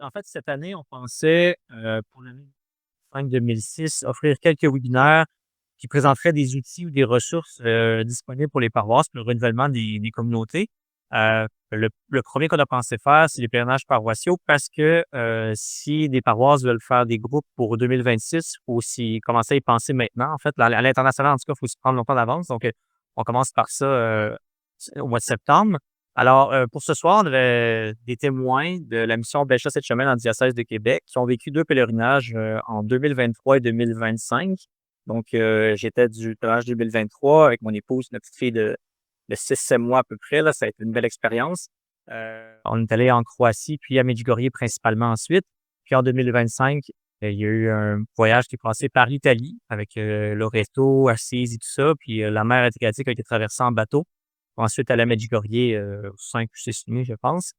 En fait, cette année, on pensait, pour l'année 2005-2006, offrir quelques webinaires qui présenteraient des outils ou des ressources, disponibles pour les paroisses pour le renouvellement des communautés. Le 1er qu'on a pensé faire, c'est les pèlerinages paroissiaux parce que, si des paroisses veulent faire des groupes pour 2026, il faut s'y commencer à y penser maintenant. En fait, à l'international, en tout cas, il faut s'y prendre longtemps d'avance. Donc, on commence par ça, au mois de septembre. Alors, pour ce soir, on avait des témoins de la mission Bellechasse cette semaine en diocèse de Québec qui ont vécu 2 pèlerinages, en 2023 et 2025. Donc, j'étais du pèlerinage 2023 avec mon épouse, notre petite fille de 6-7 mois à peu près, là. Ça a été une belle expérience. On est allé en Croatie, puis à Medjugorje principalement ensuite. Puis en 2025, il y a eu un voyage qui est passé par l'Italie avec, Loreto, Assise et tout ça. Puis, la mer Adriatique a été traversée en bateau. Ensuite, à la Medjugorje, 5 ou 6 nuits, je pense.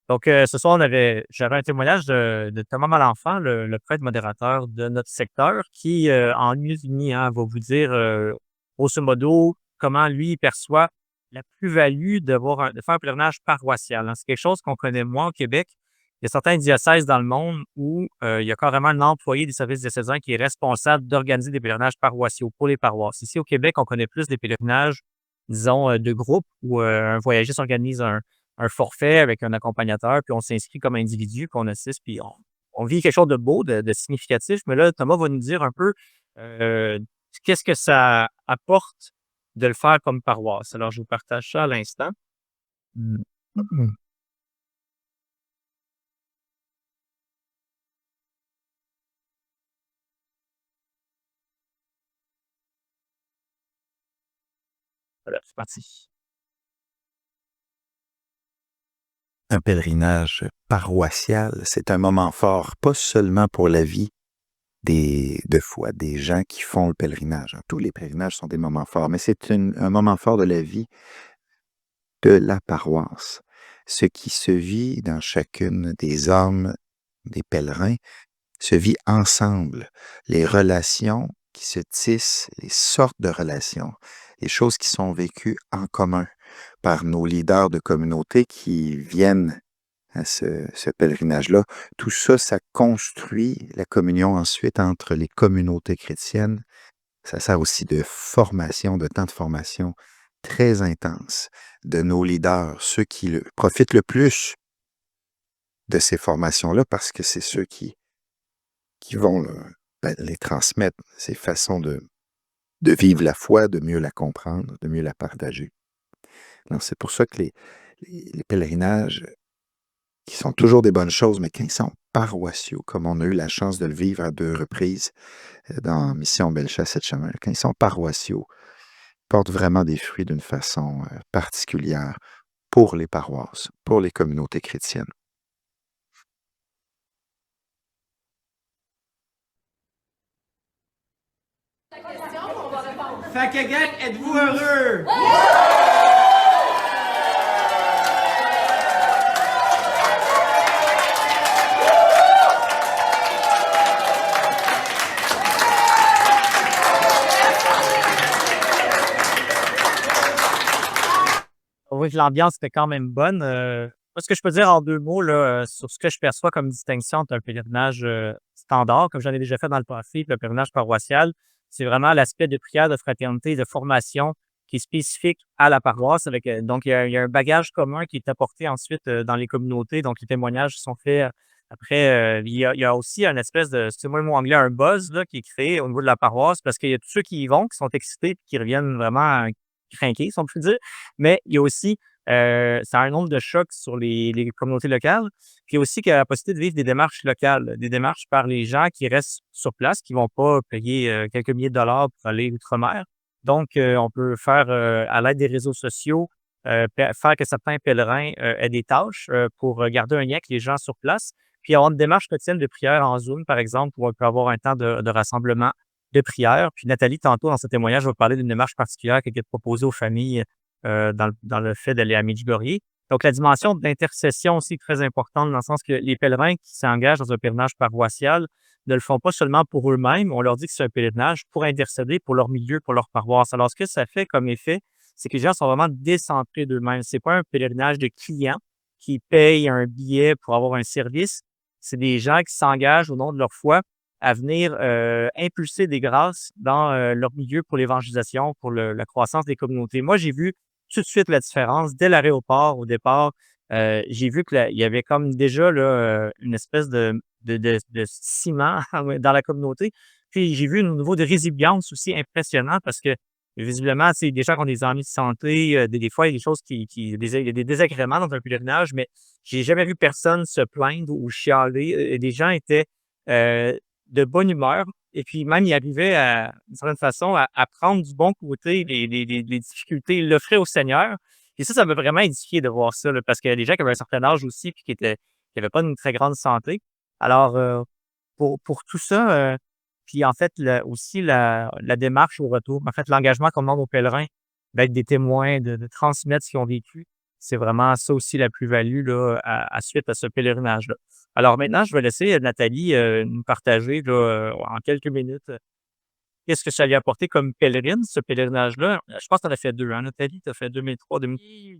Donc, ce soir, j'avais un témoignage de Thomas Malenfant, le prêtre modérateur de notre secteur, qui, en une minute et demie, hein, va vous dire, grosso modo, comment lui, il perçoit la plus-value de faire un pèlerinage paroissial, hein. C'est quelque chose qu'on connaît moins au Québec. Il y a certains diocèses dans le monde où, il y a carrément un employé des services diocésains qui est responsable d'organiser des pèlerinages paroissiaux pour les paroisses. Ici, au Québec, on connaît plus des pèlerinages, disons, de groupe où, un voyagiste organise un forfait avec un accompagnateur, puis on s'inscrit comme individu, puis on assiste, puis on vit quelque chose de beau, de significatif. Mais là, Thomas va nous dire un peu, heu, qu'est-ce que ça apporte de le faire comme paroisse. Alors, je vous partage ça à l'instant. Mmh. Voilà, c'est parti. Un pèlerinage paroissial, c'est un moment fort, pas seulement pour la vie de foi des gens qui font le pèlerinage, hein. Tous les pèlerinages sont des moments forts, mais c'est un moment fort de la vie de la paroisse. Ce qui se vit dans chacune des âmes des pèlerins se vit ensemble. Les relations qui se tissent, les sortes de relations, les choses qui sont vécues en commun par nos leaders de communauté qui viennent à ce pèlerinage-là. Tout ça, ça construit la communion ensuite entre les communautés chrétiennes. Ça sert aussi de formation, de temps de formation très intense de nos leaders, ceux qui profitent le plus de ces formations-là parce que c'est ceux qui vont les transmettre, ces façons de vivre la foi, de mieux la comprendre, de mieux la partager. Alors, c'est pour ça que les pèlerinages, qui sont toujours des bonnes choses, mais quand ils sont paroissiaux, comme on a eu la chance de le vivre à 2 reprises dans Mission Bellechasse cette semaine, quand ils sont paroissiaux, ils portent vraiment des fruits d'une façon particulière pour les paroisses, pour les communautés chrétiennes. Fait que gang, êtes-vous heureux? Oui, l'ambiance était quand même bonne. Moi, ce que je peux dire en 2 mots là, sur ce que je perçois comme distinction entre un pèlerinage, standard, comme j'en ai déjà fait dans le passé, puis le pèlerinage paroissial, c'est vraiment l'aspect de prière, de fraternité, de formation qui est spécifique à la paroisse avec, donc il y a un bagage commun qui est apporté ensuite, dans les communautés. Donc les témoignages sont faits, après, il y a aussi une espèce de, excusez-moi le mot anglais, un buzz là qui est créé au niveau de la paroisse parce qu'il y a tous ceux qui y vont, qui sont excités, puis qui reviennent vraiment crinqués, si on peut dire. Mais il y a aussi, ça a un nombre de chocs sur les communautés locales. Puis aussi qu'il y a la possibilité de vivre des démarches locales, des démarches par les gens qui restent sur place, qui vont pas payer, quelques milliers de dollars pour aller outre-mer. Donc, on peut faire, à l'aide des réseaux sociaux, faire que certains pèlerins, aient des tâches, pour, garder un lien avec les gens sur place. Puis avoir une démarche quotidienne de prière en Zoom, par exemple, où on peut avoir un temps de rassemblement, de prière. Puis Nathalie, tantôt, dans ce témoignage, va parler d'une démarche particulière qui a été proposée aux familles, dans le fait d'aller à Medjugorje. Donc, la dimension d'intercession aussi est très importante dans le sens que les pèlerins qui s'engagent dans un pèlerinage paroissial ne le font pas seulement pour eux-mêmes. On leur dit que c'est un pèlerinage pour intercéder pour leur milieu, pour leur paroisse. Alors, ce que ça fait comme effet, c'est que les gens sont vraiment décentrés d'eux-mêmes. C'est pas un pèlerinage de clients qui payent un billet pour avoir un service. c'est des gens qui s'engagent au nom de leur foi à venir impulser des grâces dans leur milieu pour l'évangélisation, pour la croissance des communautés. Moi, j'ai vu tout de suite la différence dès l'aéroport au départ. J'ai vu qu'il y avait comme déjà là, une espèce de ciment dans la communauté. Puis j'ai vu un niveau de résilience aussi impressionnant parce que visiblement, c'est des gens qui ont des ennuis de santé, des fois, il y a des choses il y a des désagréments dans un pèlerinage, mais j'ai jamais vu personne se plaindre ou chialer. Les gens étaient de bonne humeur et puis même ils arrivaient d'une certaine façon à prendre du bon côté les difficultés, ils l'offraient au Seigneur. Et ça m'a vraiment édifié de voir ça, là, parce qu'il y a des gens qui avaient un certain âge aussi puis qui avaient pas une très grande santé. Alors, pour tout ça, puis en fait, aussi la démarche au retour, en fait, l'engagement qu'on demande aux pèlerins d'être des témoins, de transmettre ce qu'ils ont vécu, c'est vraiment ça aussi la plus-value là, à suite à ce pèlerinage-là. Alors maintenant, je vais laisser Nathalie nous partager là, en quelques minutes qu'est-ce que ça lui a apporté comme pèlerine, ce pèlerinage-là. Je pense que tu en as fait deux, hein, Nathalie? Tu as fait 2003, 2000. Oui,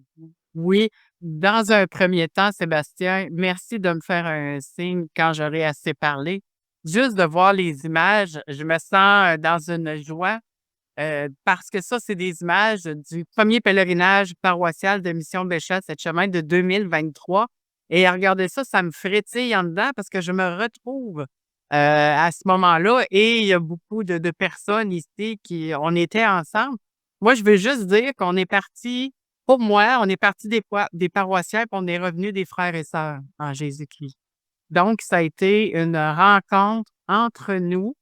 oui. Dans un premier temps, Sébastien, merci de me faire un signe quand j'aurai assez parlé. Juste de voir les images, je me sens dans une joie parce que ça, c'est des images du premier pèlerinage paroissial de Mission Bellechasse et Chemin de 2023. Et regardez ça, ça me frétille en dedans parce que je me retrouve à ce moment-là et il y a beaucoup de personnes ici on était ensemble. Moi, je veux juste dire qu'on est parti, pour moi, on est parti des paroissiens puis on est revenu des frères et sœurs en Jésus-Christ. Donc, ça a été une rencontre entre nous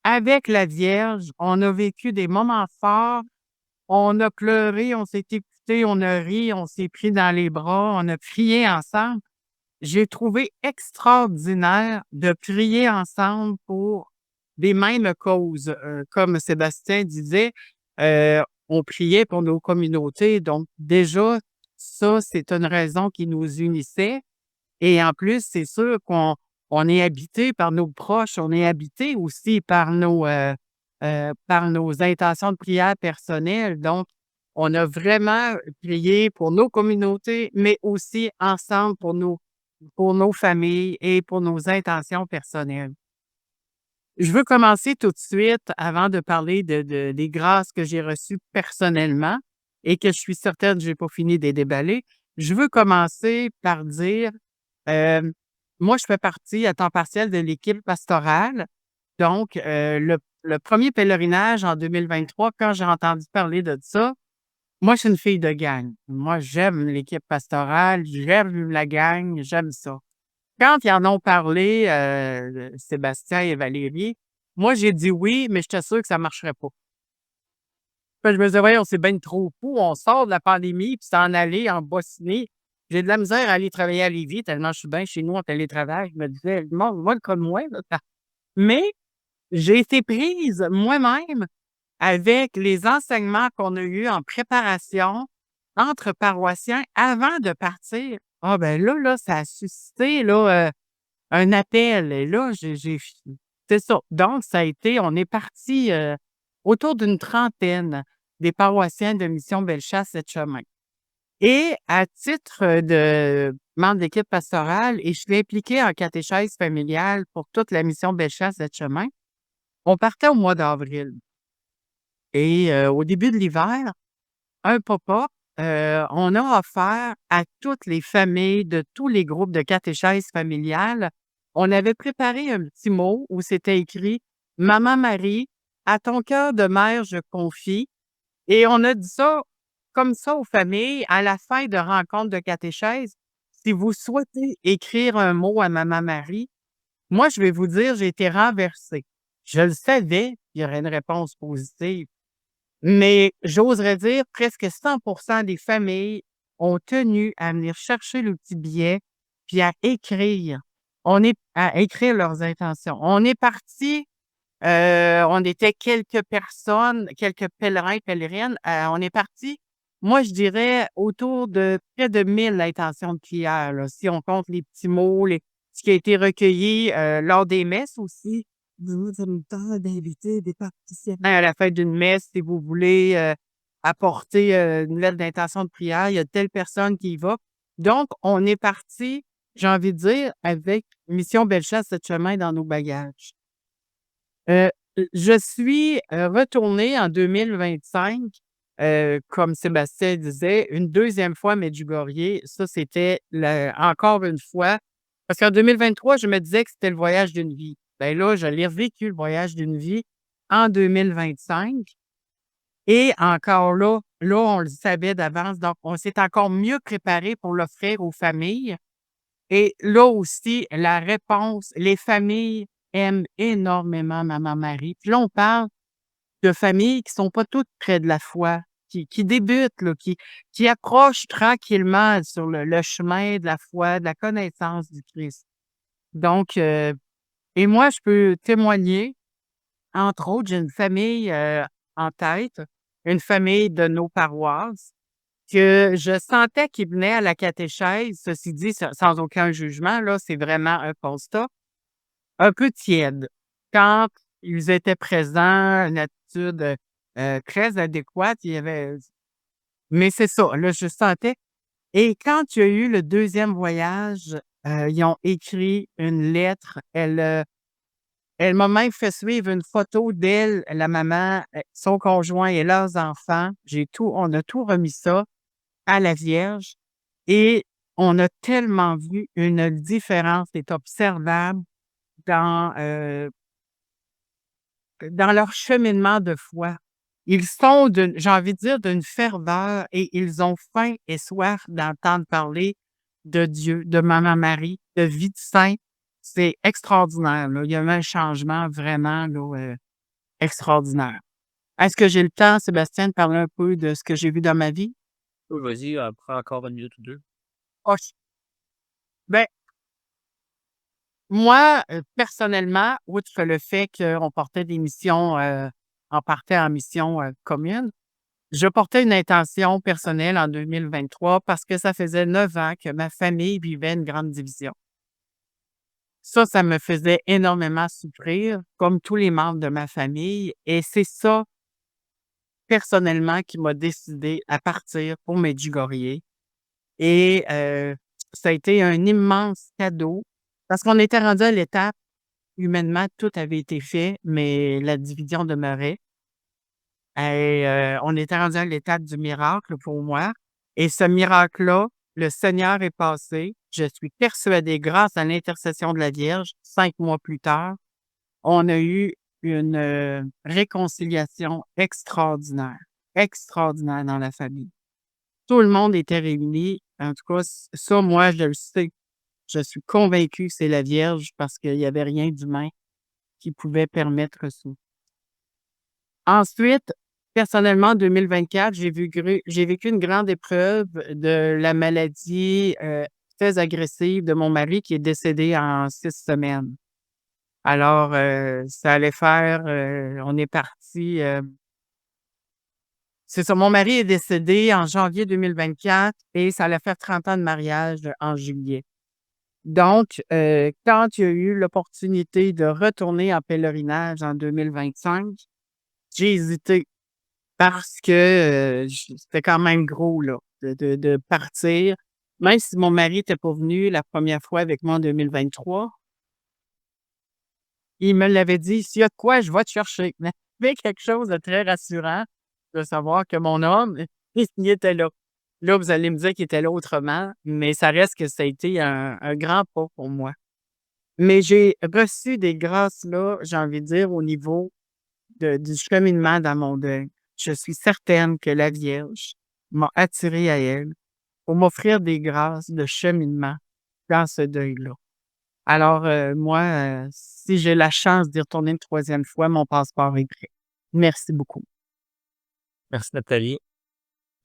avec la Vierge. On a vécu des moments forts. On a pleuré, on s'est écouté, on a ri, on s'est pris dans les bras, on a prié ensemble. J'ai trouvé extraordinaire de prier ensemble pour des mêmes causes. Comme Sébastien disait, on priait pour nos communautés. Donc, déjà, ça, c'est une raison qui nous unissait. Et en plus, c'est sûr qu'on est habité par nos proches, on est habité aussi par nos intentions de prière personnelles. Donc, on a vraiment prié pour nos communautés, mais aussi ensemble pour nos familles et pour nos intentions personnelles. Je veux commencer tout de suite avant de parler des grâces que j'ai reçues personnellement et que je suis certaine que j'ai pas fini de les déballer. Je veux commencer par dire, moi, je fais partie à temps partiel de l'équipe pastorale. Donc, le premier pèlerinage en 2023, quand j'ai entendu parler de ça, moi, je suis une fille de gang. Moi, j'aime l'équipe pastorale, j'aime la gang, j'aime ça. Quand ils en ont parlé, Sébastien et Valérie, moi, j'ai dit oui, mais j'étais sûre que ça marcherait pas. Puis je me disais: «Voyons, c'est ben trop fou, on sort de la pandémie, puis s'en aller en Bosnie. J'ai de la misère à aller travailler à Lévis tellement je suis bien chez nous en télétravail». Je me disais: «Moi, le cas de moi, là, ça». Mais j'ai été prise moi-même avec les enseignements qu'on a eus en préparation entre paroissiens avant de partir. Ah ben là, ça a suscité là, un appel et là, c'est ça. Donc ça a été on est parti autour d'une trentaine des paroissiens de Mission Bellechasse et Chemin. Et à titre de membre de l'équipe pastorale et je suis impliquée en catéchèse familiale pour toute la Mission Bellechasse et Chemin, on partait au mois d'avril. Et au début de l'hiver, un papa, on a offert à toutes les familles de tous les groupes de catéchèse familiale, on avait préparé un petit mot où c'était écrit: «Maman Marie, à ton cœur de mère je confie». Et on a dit ça comme ça aux familles à la fin de rencontres de catéchèse. Si vous souhaitez écrire un mot à Maman Marie, moi, je vais vous dire, j'ai été renversée. Je le savais qu'il y aurait une réponse positive. Mais j'oserais dire presque 100% des familles ont tenu à venir chercher le petit billet puis à écrire leurs intentions. On est parti, on était quelques personnes, quelques pèlerins, pèlerines, on est parti, moi je dirais autour de près de 1000 intentions de prière, là, si on compte les petits mots, ce qui a été recueilli lors des messes aussi. Vous avez le temps d'inviter des participants à la fin d'une messe, si vous voulez apporter une lettre d'intention de prière, il y a telle personne qui y va. Donc, on est parti j'ai envie de dire, avec Mission Bellechasse, 7 chemins dans nos bagages. Euh, je suis retournée en 2025, comme Sébastien disait, une deuxième fois à Medjugorje. Ça, c'était encore une fois, parce qu'en 2023, je me disais que c'était le voyage d'une vie. Ben là, je l'ai revécu, le voyage d'une vie, en 2025. Et encore là, on le savait d'avance, donc on s'est encore mieux préparé pour l'offrir aux familles. Et là aussi, la réponse, les familles aiment énormément Maman Marie. Puis là, on parle de familles qui sont pas toutes près de la foi, qui débutent, là, qui approchent tranquillement sur le chemin de la foi, de la connaissance du Christ. Donc, et moi, je peux témoigner, entre autres, j'ai une famille en tête, une famille de nos paroisses, que je sentais qu'ils venaient à la catéchèse, ceci dit, sans aucun jugement, là, c'est vraiment un constat, un peu tiède. Quand ils étaient présents, une attitude, très adéquate, il y avait mais c'est ça, là, je sentais et quand il y a eu le deuxième voyage, ils ont écrit une lettre. Elle m'a même fait suivre une photo d'elle, la maman, son conjoint et leurs enfants. On a tout remis ça à la Vierge et on a tellement vu une différence est observable dans, dans leur cheminement de foi. Ils sont j'ai envie de dire, d'une ferveur et ils ont faim et soif d'entendre parler de Dieu, de Maman Marie, de vie de saint. C'est extraordinaire, là. Il y a eu un changement vraiment, là, extraordinaire. Est-ce que j'ai le temps, Sébastien, de parler un peu de ce que j'ai vu dans ma vie? Oui, vas-y, prends encore 1 minute ou 2. Oh, ben, moi, personnellement, outre le fait qu'on portait des missions, on partait en mission, commune, je portais une intention personnelle en 2023 parce que ça faisait 9 ans que ma famille vivait une grande division. Ça me faisait énormément souffrir, comme tous les membres de ma famille et c'est ça, personnellement, qui m'a décidé à partir pour Medjugorje et ça a été un immense cadeau parce qu'on était rendu à l'étape humainement, tout avait été fait, mais la division demeurait et on était rendu à l'étape du miracle pour moi et ce miracle-là, le Seigneur est passé. Je suis persuadée, grâce à l'intercession de la Vierge, 5 mois plus tard, on a eu une, réconciliation extraordinaire, extraordinaire dans la famille. Tout le monde était réuni. En tout cas, ça, moi, je le sais. Je suis convaincue que c'est la Vierge parce qu'il y avait rien d'humain qui pouvait permettre ça. Ensuite, personnellement, en 2024, j'ai vécu une grande épreuve de la maladie, très agressive de mon mari qui est décédé en 6 semaines. Alors, ça allait faire, on est parti, c'est ça, mon mari est décédé en janvier 2024 et ça allait faire 30 ans de mariage en juillet. Donc, quand il y a eu l'opportunité de retourner en pèlerinage en 2025, j'ai hésité parce que, c'était quand même gros là, de partir. Même si mon mari était pas venu la première fois avec moi en 2023, il me l'avait dit: «S'il y a de quoi, je vais te chercher». Mais il y avait quelque chose de très rassurant de savoir que mon homme, il était là. Là, vous allez me dire qu'il était là autrement, mais ça reste que ça a été un grand pas pour moi. Mais j'ai reçu des grâces là, j'ai envie de dire, au niveau du cheminement dans mon deuil. Je suis certaine que la Vierge m'a attirée à elle pour m'offrir des grâces de cheminement dans ce deuil-là. Alors, moi, si j'ai la chance d'y retourner une troisième fois, mon passeport est prêt. Merci beaucoup. Merci Nathalie.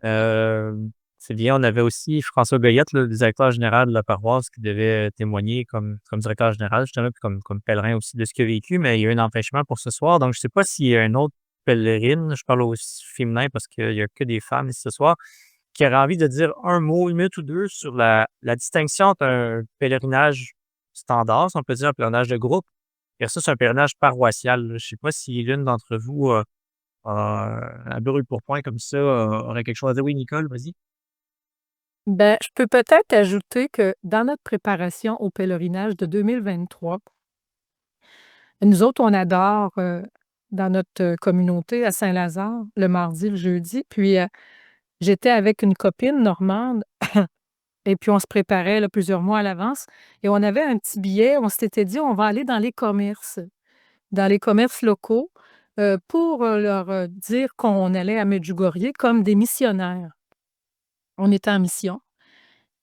C'est bien, on avait aussi François Goyette, le directeur général de la paroisse, qui devait témoigner comme directeur général, justement, puis comme pèlerin aussi de ce qu'il a vécu, mais il y a eu un empêchement pour ce soir. Donc, je ne sais pas s'il y a une autre pèlerine, je parle au féminin parce qu'il n'y a que des femmes ici ce soir, qui aurait envie de dire un mot, 1 minute ou 2 sur la distinction entre un pèlerinage standard, si on peut dire, un pèlerinage de groupe, et ça, c'est un pèlerinage paroissial. Je ne sais pas si l'une d'entre vous à brûle pour point comme ça, aurait quelque chose à dire. Oui, Nicole, vas-y. Ben, je peux peut-être ajouter que dans notre préparation au pèlerinage de 2023, nous autres, on adore, dans notre, communauté à Saint-Lazare, le mardi, le jeudi. Puis, j'étais avec une copine normande et puis on se préparait là, plusieurs mois à l'avance et on avait un petit billet. On s'était dit: «On va aller dans les commerces locaux, pour, leur, dire qu'on allait à Medjugorje comme des missionnaires». On était en mission.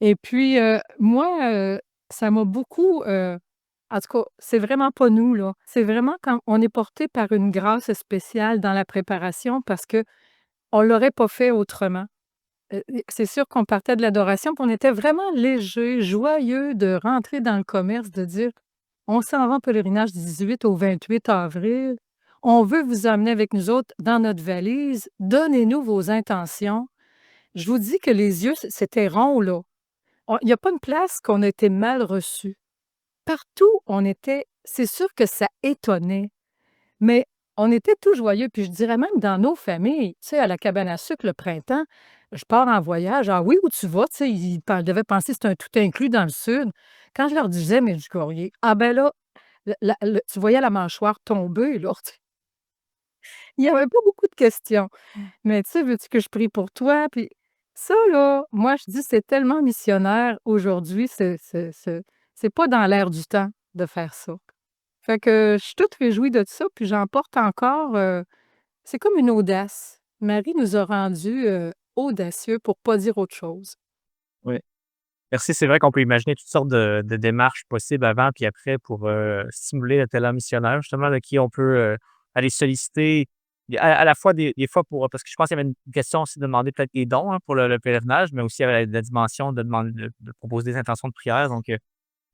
Et puis, moi, ça m'a beaucoup, en tout cas, c'est vraiment pas nous, là. C'est vraiment quand on est porté par une grâce spéciale dans la préparation parce qu'on l'aurait pas fait autrement. Et c'est sûr qu'on partait de l'adoration, puis on était vraiment léger, joyeux de rentrer dans le commerce, de dire: «On s'en va en pèlerinage du 18 au 28 avril. On veut vous emmener avec nous autres dans notre valise. Donnez-nous vos intentions». Je vous dis que les yeux, c'était rond, là. Il y a pas une place qu'on a été mal reçu. Partout, on était c'est sûr que ça étonnait, mais on était tout joyeux. Puis je dirais même dans nos familles, tu sais, à la cabane à sucre, le printemps, je pars en voyage. «Ah oui, où tu vas?» Tu sais, devaient penser que c'était un tout inclus dans le sud. Quand je leur disais: «Mais du courrier», ah ben là, tu voyais la mâchoire tomber, là. Il y avait pas beaucoup de questions. Mais tu sais, veux-tu que je prie pour toi? Puis ça, là, moi, je dis, c'est tellement missionnaire aujourd'hui, c'est pas dans l'air du temps de faire ça. Fait que je suis toute réjouie de ça, puis j'en porte encore, c'est comme une audace. Marie nous a rendus, audacieux pour pas dire autre chose. Oui. Merci. C'est vrai qu'on peut imaginer toutes sortes de démarches possibles avant puis après pour, stimuler le talent missionnaire, justement, de qui on peut, aller solliciter. Et à la fois des fois pour parce que je pense qu'il y avait une question aussi de demander peut-être des dons, hein, pour le pèlerinage, mais aussi il y avait la dimension de demander de proposer des intentions de prière. Donc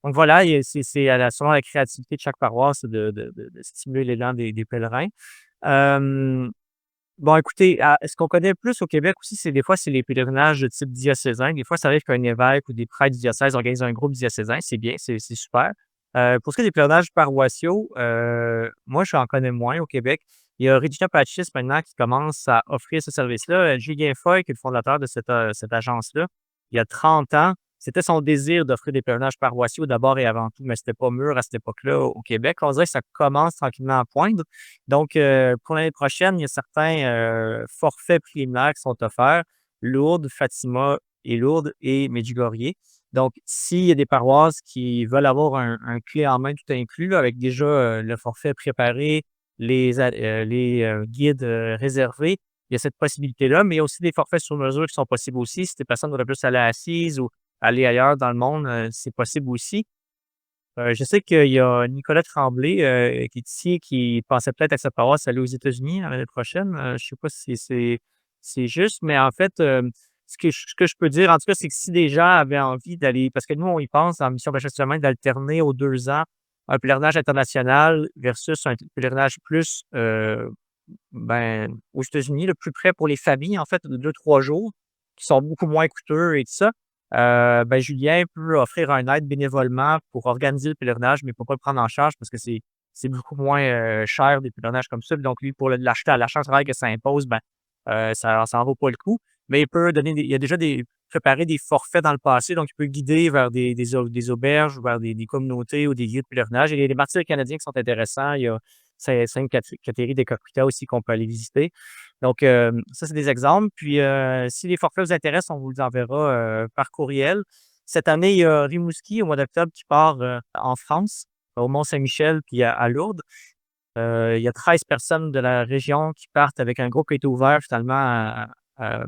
voilà, c'est à la selon la créativité de chaque paroisse de stimuler l'élan des pèlerins. Hem Bon, écoutez, ce qu'on connaît plus au Québec aussi, c'est des fois, c'est les pèlerinages de type diocésain. Des fois, ça arrive qu'un évêque ou des prêtres du diocèse organisent un groupe diocésain. C'est bien, c'est super. Pour ce qui est des pèlerinages paroissiaux, moi, j'en connais moins au Québec. Il y a Regina Pacis maintenant qui commence à offrir ce service-là. Julien Foy, qui est le fondateur de cette agence-là, il y a 30 ans, c'était son désir d'offrir des pèlerinages paroissiaux d'abord et avant tout, mais c'était pas mûr à cette époque-là au Québec. On dirait que ça commence tranquillement à poindre. Donc, pour l'année prochaine, il y a certains, forfaits préliminaires qui sont offerts: Lourdes, Fatima et Medjugorje. Donc, s'il y a des paroisses qui veulent avoir un clé en main tout inclus, là, avec déjà, le forfait préparé, les guides, réservés, il y a cette possibilité-là, mais il y a aussi des forfaits sur mesure qui sont possibles aussi. Si des personnes voudraient plus aller assises ou aller ailleurs dans le monde, c'est possible aussi. Je sais qu'il y a Nicolas Tremblay, qui est ici, qui pensait peut-être à sa paroisse aller aux États-Unis l'année prochaine. Je sais pas si c'est juste, mais en fait, ce que je peux dire, en tout cas, c'est que si des gens avaient envie d'aller parce que nous, on y pense en mission Péché semaine d'alterner aux 2 ans un pèlerinage international versus un pèlerinage plus, aux États-Unis, le plus près pour les familles, en fait, de 2 3 jours, qui sont beaucoup moins coûteux et tout ça. Julien peut offrir un aide bénévolement pour organiser le pèlerinage, mais il ne peut pas le prendre en charge parce que c'est beaucoup moins, cher des pèlerinages comme ça. Donc lui, pour l'acheter à la charge travail que ça impose, ça en vaut pas le coup. Mais il peut donner il y a déjà préparé des forfaits dans le passé, donc il peut guider vers des auberges ou vers des communautés ou des lieux de pèlerinage. Et il y a des martyrs canadiens qui sont intéressants. Il y a Sainte-Cathérie des Coquelicots aussi qu'on peut aller visiter. Donc, ça, c'est des exemples. Puis, si les forfaits vous intéressent, on vous les enverra, par courriel. Cette année, il y a Rimouski au mois d'octobre qui part, en France, au Mont-Saint-Michel puis à Lourdes. Il y a 13 personnes de la région qui partent avec un groupe qui a été ouvert finalement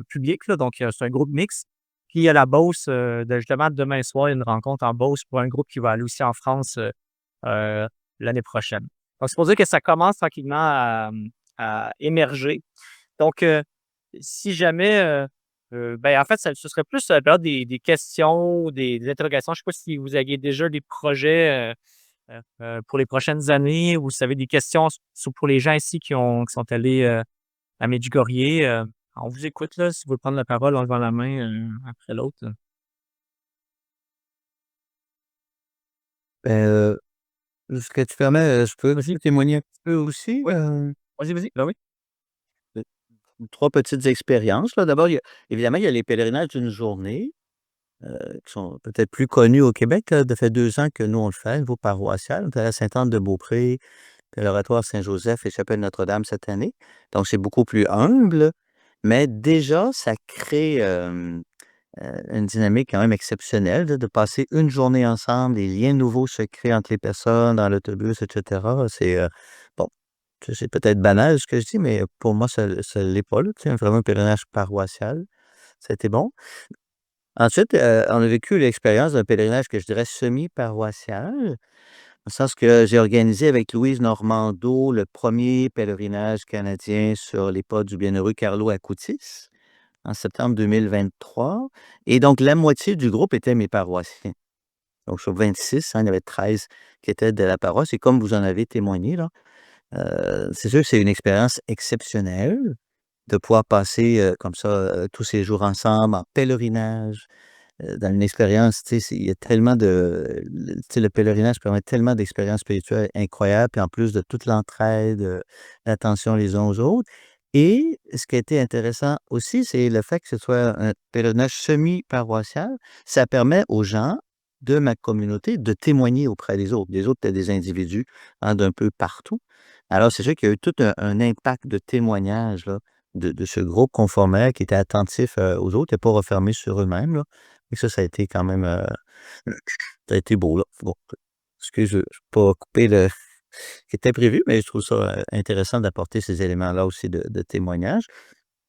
public, là, donc c'est un groupe mixte. Puis il y a la Beauce, justement demain soir, il y a une rencontre en Beauce pour un groupe qui va aller aussi en France, heu, l'année prochaine. Donc c'est pour dire que ça commence tranquillement à émerger. Donc, si jamais, en fait, ce serait plus la période des questions, des interrogations. Je ne sais pas si vous aviez déjà des projets, pour les prochaines années, ou vous savez des questions pour les gens ici qui sont allés, à Medjugorje, on vous écoute là, si vous voulez prendre la parole en levant la main, après l'autre. Ben, ce que tu permets, je peux Vas-y. témoigner un petit peu aussi, Oui. Vas-y, vas-y. Ben oui. de 3 petites expériences, là. D'abord, il y a les pèlerinages d'une journée. qui sont peut-être plus connus au Québec. Ça fait 2 ans que nous, on le fait, au niveau paroissial. On est à Sainte-Anne-de-Beaupré, puis à l'Oratoire Saint-Joseph et Chapelle Notre-Dame cette année. Donc, c'est beaucoup plus humble, mais déjà, ça crée une dynamique quand même exceptionnelle de passer une journée ensemble, des liens nouveaux se créent entre les personnes, dans l'autobus, etc. Bon, c'est peut-être banal ce que je dis, mais pour moi, ça ne l'est pas, là, vraiment un pèlerinage paroissial. Ça a été bon. Ensuite, on a vécu l'expérience d'un pèlerinage que je dirais semi-paroissial, dans le sens que j'ai organisé avec Louise Normando le premier pèlerinage canadien sur les pas du bienheureux Carlo Acutis en septembre 2023. Et donc, la moitié du groupe étaient mes paroissiens. Donc, sur 26, il y en avait 13 qui étaient de la paroisse. Et comme vous en avez témoigné, là, c'est sûr que c'est une expérience exceptionnelle de pouvoir passer comme ça tous ces jours ensemble en pèlerinage. Dans une expérience, il y a tellement le pèlerinage permet tellement d'expériences spirituelles incroyables, puis en plus de toute l'entraide, l'attention les uns aux autres. Et ce qui a été intéressant aussi, c'est le fait que ce soit un pèlerinage semi-paroissial. Ça permet aux gens de ma communauté de témoigner auprès des autres. Les autres étaient des individus, hein, d'un peu partout. Alors, c'est sûr qu'il y a eu tout un impact de témoignage là, de ce groupe conformaire qui était attentif aux autres et pas refermé sur eux-mêmes. Là. Et ça a été quand même ça a été beau, là. Bon, excuse, je pas couper le qui était prévu, mais je trouve ça intéressant d'apporter ces éléments-là aussi de témoignage.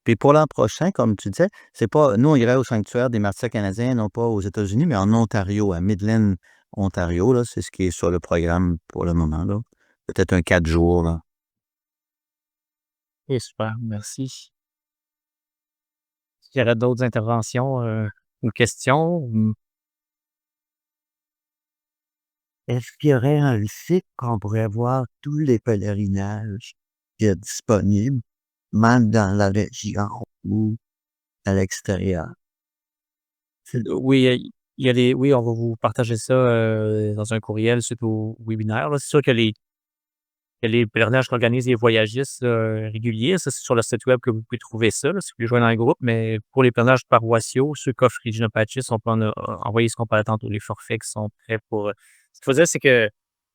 Puis pour l'an prochain, comme tu disais, c'est pas nous, on irait au sanctuaire des martyrs canadiens, non pas aux États-Unis, mais en Ontario, à Midland, Ontario, là. C'est ce qui est sur le programme pour le moment, là. Peut-être un 4 jours, là. Et super, merci. Est-ce qu'il y aurait d'autres interventions ou questions? Est-ce qu'il y aurait un site qu'on pourrait voir tous les pèlerinages qui est disponible, même dans la région ou à l'extérieur? Oui, il y a oui, on va vous partager ça dans un courriel suite au webinaire. Là. C'est sûr que les pèlerinages qu'organisent les voyagistes réguliers, ça, c'est sur le site web que vous pouvez trouver ça, là, si vous voulez joindre un groupe. Mais pour les pèlerinages paroissiaux, ceux qu'offre Regina Pacis, on peut envoyer ce qu'on parlait tantôt, les forfaits qui sont prêts pour. Ce qu'il faut dire, c'est que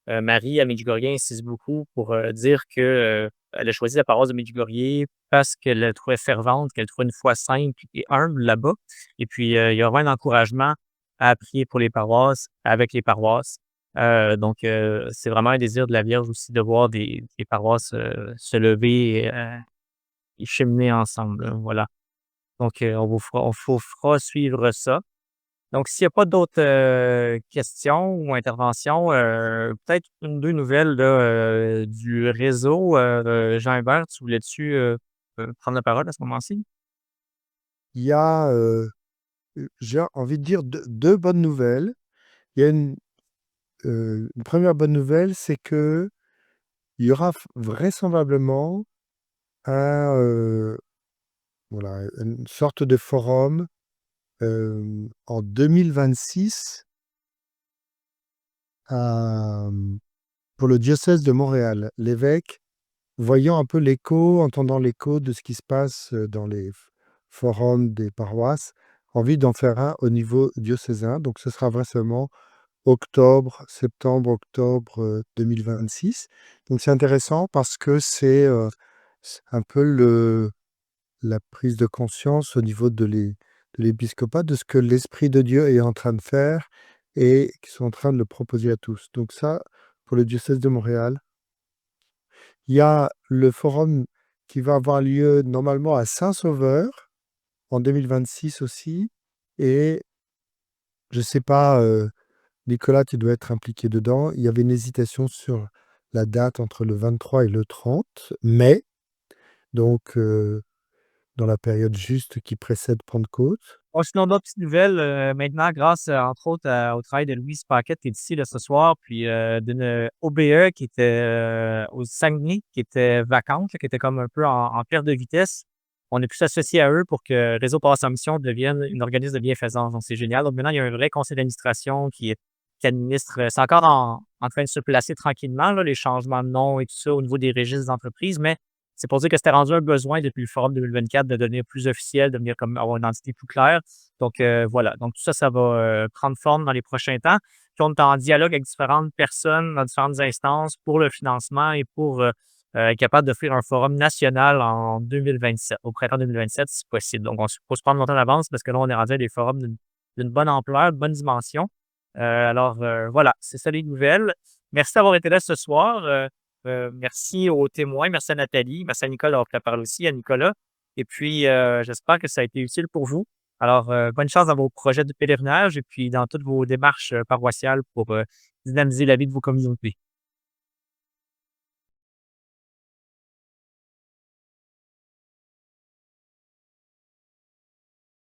Marie à Medjugorje insiste beaucoup pour dire que elle a choisi la paroisse de Medjugorje parce qu'elle la trouvait fervente, qu'elle trouvait une foi simple et humble là-bas. Et puis, il y a vraiment un encouragement à prier pour les paroisses, avec les paroisses. Donc, c'est vraiment un désir de la Vierge aussi de voir des paroisses se lever et cheminer ensemble. Là, voilà. Donc, on vous fera suivre ça. Donc, s'il n'y a pas d'autres questions ou interventions, peut-être une, deux nouvelles là, du réseau. Jean-Hubert, tu voulais-tu prendre la parole à ce moment-ci? Il y a, j'ai envie de dire deux bonnes nouvelles. Il y a une première bonne nouvelle, c'est qu'il y aura vraisemblablement voilà, une sorte de forum en 2026 pour le diocèse de Montréal. L'évêque, voyant un peu entendant l'écho de ce qui se passe dans les forums des paroisses, envie d'en faire un au niveau diocésain. Donc ce sera vraisemblablement septembre-octobre 2026. Donc c'est intéressant parce que c'est un peu la prise de conscience au niveau de l'épiscopat de ce que l'Esprit de Dieu est en train de faire et qu'ils sont en train de le proposer à tous. Donc ça, pour le diocèse de Montréal. Il y a le forum qui va avoir lieu normalement à Saint-Sauveur en 2026 aussi. Et je ne sais pas, Nicolas, tu dois être impliqué dedans. Il y avait une hésitation sur la date entre le 23 et le 30 mai, donc dans la période juste qui précède Pentecôte. Bon, sinon, d'autres petites nouvelles. Maintenant, grâce, entre autres, au travail de Louise Paquette, qui est ici là, ce soir, puis d'une OBE qui était au Saguenay, qui était vacante, là, qui était comme un peu en perte de vitesse. On a pu s'associer à eux pour que Réseau Paroisse en Mission devienne une organisme de bienfaisance. Donc, c'est génial. Donc, maintenant, il y a un vrai conseil d'administration qui administre. C'est encore en train de se placer tranquillement, là, les changements de nom et tout ça au niveau des registres d'entreprise, mais c'est pour dire que c'était rendu un besoin depuis le Forum 2024 de devenir plus officiel, de devenir comme avoir une entité plus claire. Donc, voilà. Donc, tout ça, ça va prendre forme dans les prochains temps. Puis, on est en dialogue avec différentes personnes dans différentes instances pour le financement et pour être capable d'offrir un forum national en 2027, au printemps 2027, si possible. Donc, faut se prendre longtemps d'avance parce que là, on est rendu à des forums d'une bonne ampleur, de bonne dimension. Alors, voilà, c'est ça les nouvelles. Merci d'avoir été là ce soir. Merci aux témoins, merci à Nathalie, merci à Nicole d'avoir pris la parole aussi, à Nicolas. Et puis, j'espère que ça a été utile pour vous. Alors, bonne chance dans vos projets de pèlerinage et puis dans toutes vos démarches paroissiales pour dynamiser la vie de vos communautés.